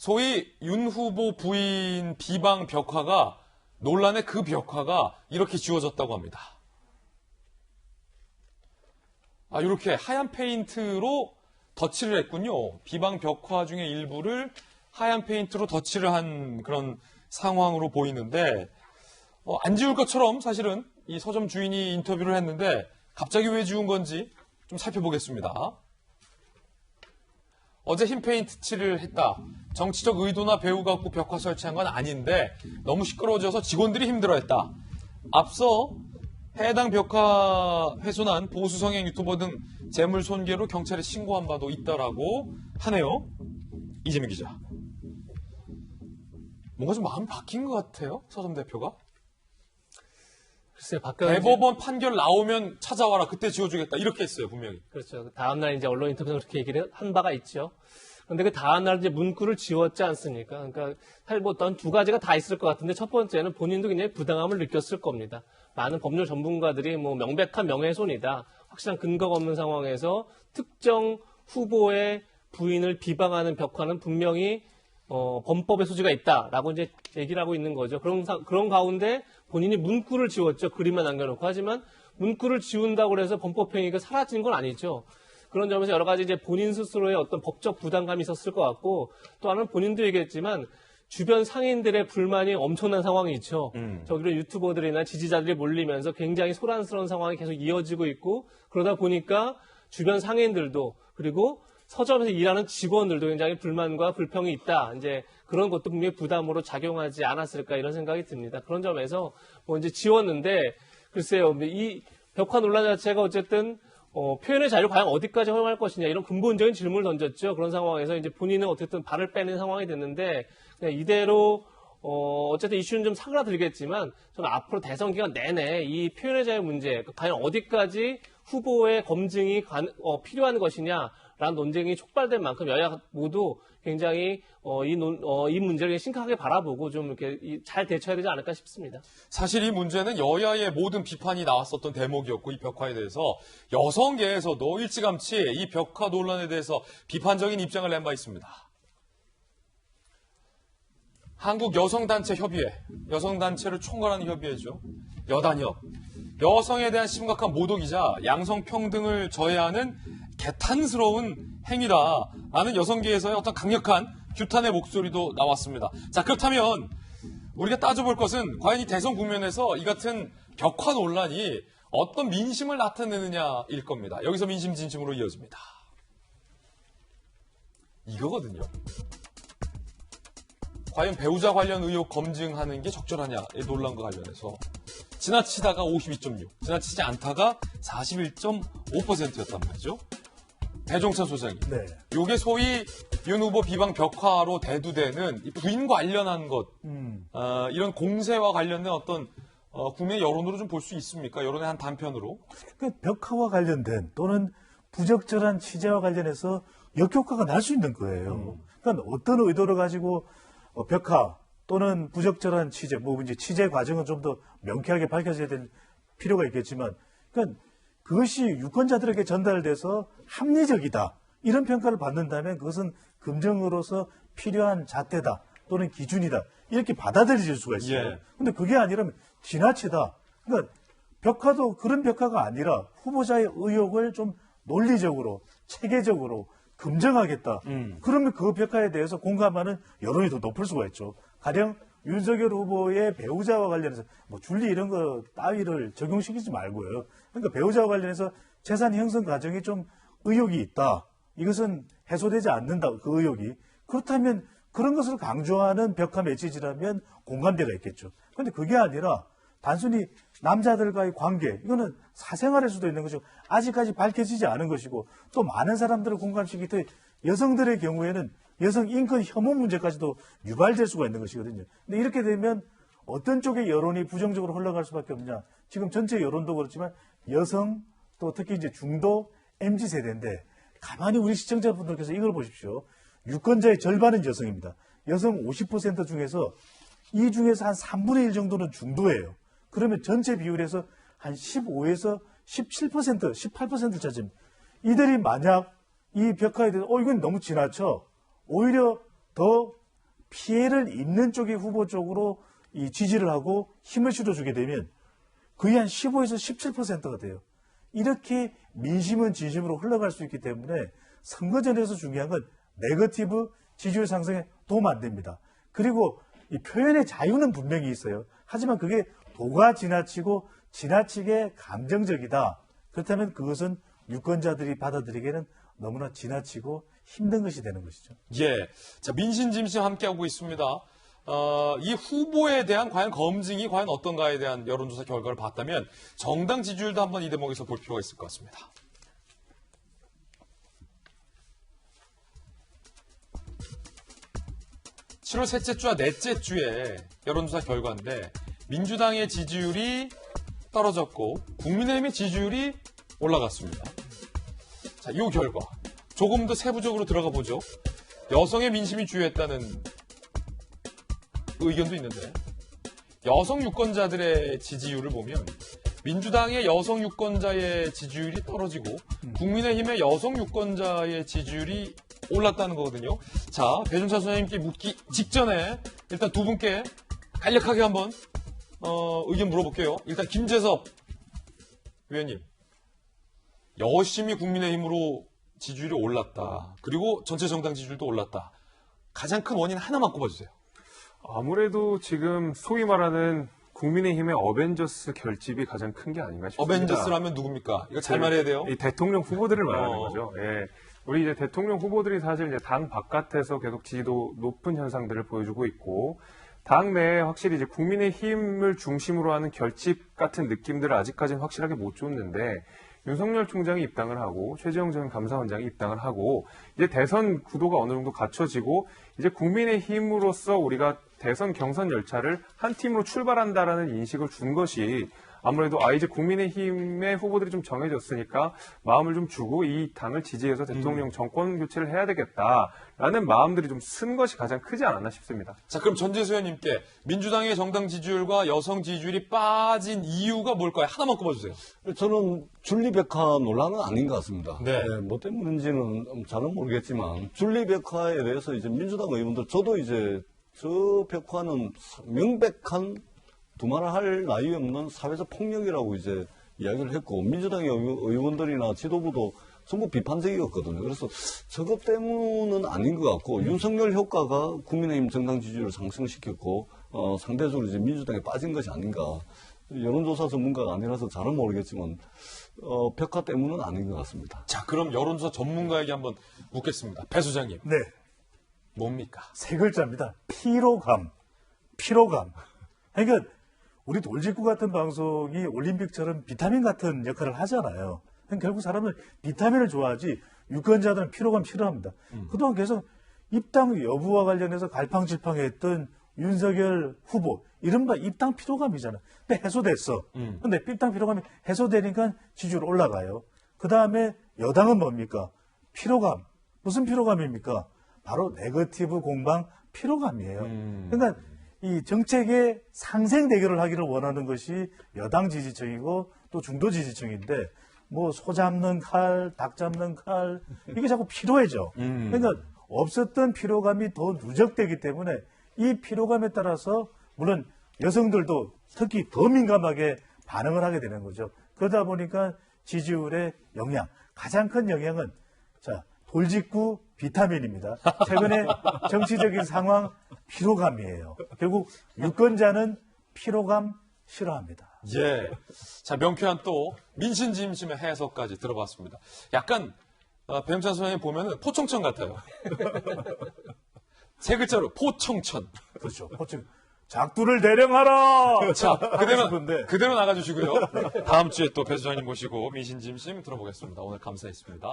소위 윤 후보 부인 비방 벽화가 논란의 그 벽화가 이렇게 지워졌다고 합니다. 이렇게 하얀 페인트로 덧칠을 했군요. 비방 벽화 중에 일부를 하얀 페인트로 덧칠을 한 그런 상황으로 보이는데 안 지울 것처럼 사실은 이 서점 주인이 인터뷰를 했는데 갑자기 왜 지운 건지 좀 살펴보겠습니다. 어제 흰 페인트 칠을 했다. 정치적 의도나 배우 갖고 벽화 설치한 건 아닌데 너무 시끄러워져서 직원들이 힘들어했다. 앞서 해당 벽화 훼손한 보수 성향 유튜버 등 재물 손괴로 경찰에 신고한 바도 있다라고 하네요. 이재민 기자. 뭔가 좀 마음이 바뀐 것 같아요. 서점 대표가. 글쎄요, 대법원 판결 나오면 찾아와라. 그때 지워주겠다. 이렇게 했어요, 분명히. 그렇죠. 다음날 이제 언론 인터뷰에서 그렇게 얘기를 한 바가 있죠. 근데 그 다음날 이제 문구를 지웠지 않습니까? 그러니까 사실 뭐 어떤 두 가지가 다 있을 것 같은데 첫 번째는 본인도 굉장히 부당함을 느꼈을 겁니다. 많은 법률 전문가들이 뭐 명백한 명예훼손이다. 확실한 근거가 없는 상황에서 특정 후보의 부인을 비방하는 벽화는 분명히 범법의 소지가 있다라고 이제 얘기를 하고 있는 거죠. 그런 가운데 본인이 문구를 지웠죠. 그림만 남겨놓고. 하지만 문구를 지운다고 해서 범법 행위가 사라진 건 아니죠. 그런 점에서 여러 가지 이제 본인 스스로의 어떤 법적 부담감이 있었을 것 같고 또 하나는 본인도 얘기했지만 주변 상인들의 불만이 엄청난 상황이 있죠. 저기로 유튜버들이나 지지자들이 몰리면서 굉장히 소란스러운 상황이 계속 이어지고 있고 그러다 보니까 주변 상인들도 그리고 서점에서 일하는 직원들도 굉장히 불만과 불평이 있다. 이제 그런 것도 분명히 부담으로 작용하지 않았을까 이런 생각이 듭니다. 그런 점에서 뭐 이제 지웠는데 글쎄요. 이 벽화 논란 자체가 어쨌든 표현의 자유를 과연 어디까지 허용할 것이냐 이런 근본적인 질문을 던졌죠. 그런 상황에서 이제 본인은 어쨌든 발을 빼는 상황이 됐는데 그냥 이대로 어쨌든 이슈는 좀 사그라들겠지만 저는 앞으로 대선 기간 내내 이 표현의 자유 문제 과연 어디까지 후보의 검증이 필요한 것이냐라는 논쟁이 촉발된 만큼 여야 모두 굉장히 이 문제를 심각하게 바라보고 좀 이렇게 잘 대처해야 되지 않을까 싶습니다. 사실 이 문제는 여야의 모든 비판이 나왔었던 대목이었고 이 벽화에 대해서 여성계에서도 일찌감치 이 벽화 논란에 대해서 비판적인 입장을 낸 바 있습니다. 한국 여성단체 협의회, 여성단체를 총괄하는 협의회죠. 여단협. 여성에 대한 심각한 모독이자 양성평등을 저해하는 개탄스러운 행위다라는 여성계에서의 어떤 강력한 규탄의 목소리도 나왔습니다. 자, 그렇다면 우리가 따져볼 것은 과연 이 대선 국면에서 이 같은 벽화 논란이 어떤 민심을 나타내느냐일 겁니다. 여기서 민심 진심으로 이어집니다. 이거거든요. 과연 배우자 관련 의혹 검증하는 게 적절하냐, 이 논란과 관련해서. 지나치다가 52.6, 지나치지 않다가 41.5%였단 말이죠. 배종찬 소장님. 네. 이게 소위 윤 후보 비방 벽화로 대두되는 이 부인 관련한 것, 이런 공세와 관련된 어떤 국민의 여론으로 좀 볼 수 있습니까? 여론의 한 단편으로. 그 벽화와 관련된 또는 부적절한 취재와 관련해서 역효과가 날 수 있는 거예요. 그러니까 어떤 의도를 가지고 벽화 또는 부적절한 취재, 뭐 이제 취재 과정은 좀 더 명쾌하게 밝혀져야 될 필요가 있겠지만, 그러니까 그것이 유권자들에게 전달돼서 합리적이다 이런 평가를 받는다면 그것은 검증으로서 필요한 잣대다 또는 기준이다 이렇게 받아들여질 수가 있어요. 근데 그게 아니라면 지나치다. 그러니까 벽화도 그런 벽화가 아니라 후보자의 의혹을 좀 논리적으로 체계적으로 검증하겠다. 그러면 그 벽화에 대해서 공감하는 여론이 더 높을 수가 있죠. 가령 윤석열 후보의 배우자와 관련해서 뭐 줄리 이런 거 따위를 적용시키지 말고요. 그러니까 배우자와 관련해서 재산 형성 과정이 좀 의혹이 있다. 이것은 해소되지 않는다. 그 의혹이. 그렇다면 그런 것을 강조하는 벽화 메시지라면 공감대가 있겠죠. 그런데 그게 아니라 단순히 남자들과의 관계, 이거는 사생활일 수도 있는 것이고 아직까지 밝혀지지 않은 것이고 또 많은 사람들을 공감시키기 때문에 여성들의 경우에는 여성 인권 혐오 문제까지도 유발될 수가 있는 것이거든요. 근데 이렇게 되면 어떤 쪽의 여론이 부정적으로 흘러갈 수밖에 없냐. 지금 전체 여론도 그렇지만 여성 또 특히 이제 중도 MZ 세대인데 가만히 우리 시청자분들께서 이걸 보십시오. 유권자의 절반은 여성입니다. 여성 50% 중에서 이 중에서 한 3분의 1 정도는 중도예요. 그러면 전체 비율에서 한 15에서 17%, 18% 차지입니다. 이들이 만약 이 벽화에 대해서 이건 너무 지나쳐. 오히려 더 피해를 입는 쪽의 후보 쪽으로 이 지지를 하고 힘을 실어주게 되면 거의 한 15에서 17%가 돼요. 이렇게 민심은 진심으로 흘러갈 수 있기 때문에 선거전에서 중요한 건 네거티브 지지율 상승에 도움 안 됩니다. 그리고 이 표현의 자유는 분명히 있어요. 하지만 그게 도가 지나치고 지나치게 감정적이다. 그렇다면 그것은 유권자들이 받아들이기에는 너무나 지나치고 힘든 것이 되는 것이죠. 예. 자, 민심짐심 함께하고 있습니다. 이 후보에 대한 과연 검증이 과연 어떤가에 대한 여론조사 결과를 봤다면 정당 지지율도 한번 이 대목에서 볼 필요가 있을 것 같습니다. (7월) 셋째 주와 넷째 주에 여론조사 결과인데 민주당의 지지율이 떨어졌고 국민의힘의 지지율이 올라갔습니다. 자, 이 결과 조금 더 세부적으로 들어가 보죠. 여성의 민심이 주요했다는 의견도 있는데 여성 유권자들의 지지율을 보면 민주당의 여성 유권자의 지지율이 떨어지고 국민의힘의 여성 유권자의 지지율이 올랐다는 거거든요. 자, 배준찬 소장님께 묻기 직전에 일단 두 분께 간략하게 한번 의견 물어볼게요. 일단 김재섭 위원님, 여심이 국민의힘으로 지지율이 올랐다. 그리고 전체 정당 지지율도 올랐다. 가장 큰 원인 하나만 꼽아주세요. 아무래도 지금 소위 말하는 국민의힘의 어벤져스 결집이 가장 큰 게 아닌가 싶습니다. 어벤져스라면 누굽니까? 이거 잘 말해야 돼요. 이 대통령 후보들을 말하는 거죠. 예. 우리 이제 대통령 후보들이 사실 이제 당 바깥에서 계속 지지도 높은 현상들을 보여주고 있고, 당 내에 확실히 이제 국민의힘을 중심으로 하는 결집 같은 느낌들을 아직까지는 확실하게 못 줬는데, 윤석열 총장이 입당을 하고 최재형 전 감사원장이 입당을 하고 이제 대선 구도가 어느 정도 갖춰지고 이제 국민의힘으로서 우리가 대선 경선 열차를 한 팀으로 출발한다라는 인식을 준 것이 아무래도 이제 국민의힘의 후보들이 좀 정해졌으니까 마음을 좀 주고 이 당을 지지해서 대통령 정권 교체를 해야 되겠다라는 마음들이 좀 쓴 것이 가장 크지 않았나 싶습니다. 자, 그럼 전재수 의원님께 민주당의 정당 지지율과 여성 지지율이 빠진 이유가 뭘까요? 하나만 꼽아주세요. 저는 줄리백화 논란은 아닌 것 같습니다. 네. 뭐 때문인지는 잘은 모르겠지만 줄리백화에 대해서 이제 민주당 의원들 저도 이제 저 백화는 명백한 두말을 할 나위 없는 사회적 폭력이라고 이제 이야기를 했고 민주당의 의원들이나 지도부도 전부 비판적이었거든요. 그래서 저것 때문은 아닌 것 같고 윤석열 효과가 국민의힘 정당 지지율을 상승시켰고 상대적으로 이제 민주당에 빠진 것이 아닌가. 여론조사 전문가가 아니라서 잘은 모르겠지만 백화 때문은 아닌 것 같습니다. 자, 그럼 여론조사 전문가에게 한번 묻겠습니다. 배 소장님. 네. 뭡니까? 세 글자입니다. 피로감. 피로감. 그러니까 우리 돌직구 같은 방송이 올림픽처럼 비타민 같은 역할을 하잖아요. 그러니까 결국 사람은 비타민을 좋아하지 유권자들은 피로감 싫어합니다. 그동안 계속 입당 여부와 관련해서 갈팡질팡했던 윤석열 후보, 이른바 입당 피로감이잖아요. 근데 해소됐어. 근데 입당 피로감이 해소되니까 지지율 올라가요. 그 다음에 여당은 뭡니까? 피로감. 무슨 피로감입니까? 바로 네거티브 공방 피로감이에요. 그러니까 이 정책의 상생 대결을 하기를 원하는 것이 여당 지지층이고 또 중도 지지층인데 뭐 소 잡는 칼, 닭 잡는 칼 이게 자꾸 필요해져. 그러니까 없었던 피로감이 더 누적되기 때문에 이 피로감에 따라서 물론 여성들도 특히 더 민감하게 반응을 하게 되는 거죠. 그러다 보니까 지지율의 영향, 가장 큰 영향은 자 돌직구 비타민입니다. 최근에 정치적인 상황 피로감이에요. 결국 유권자는 피로감 싫어합니다. 예. 자, 명쾌한 또 민심짐심의 해석까지 들어봤습니다. 약간 배영찬 소장님 보면은 포청천 같아요. 세 글자로 포청천. 그렇죠. 작두를 대령하라. 자, 싶은데. 그대로 나가주시고요. 다음 주에 또 배 소장님 모시고 민심짐심 들어보겠습니다. 오늘 감사했습니다.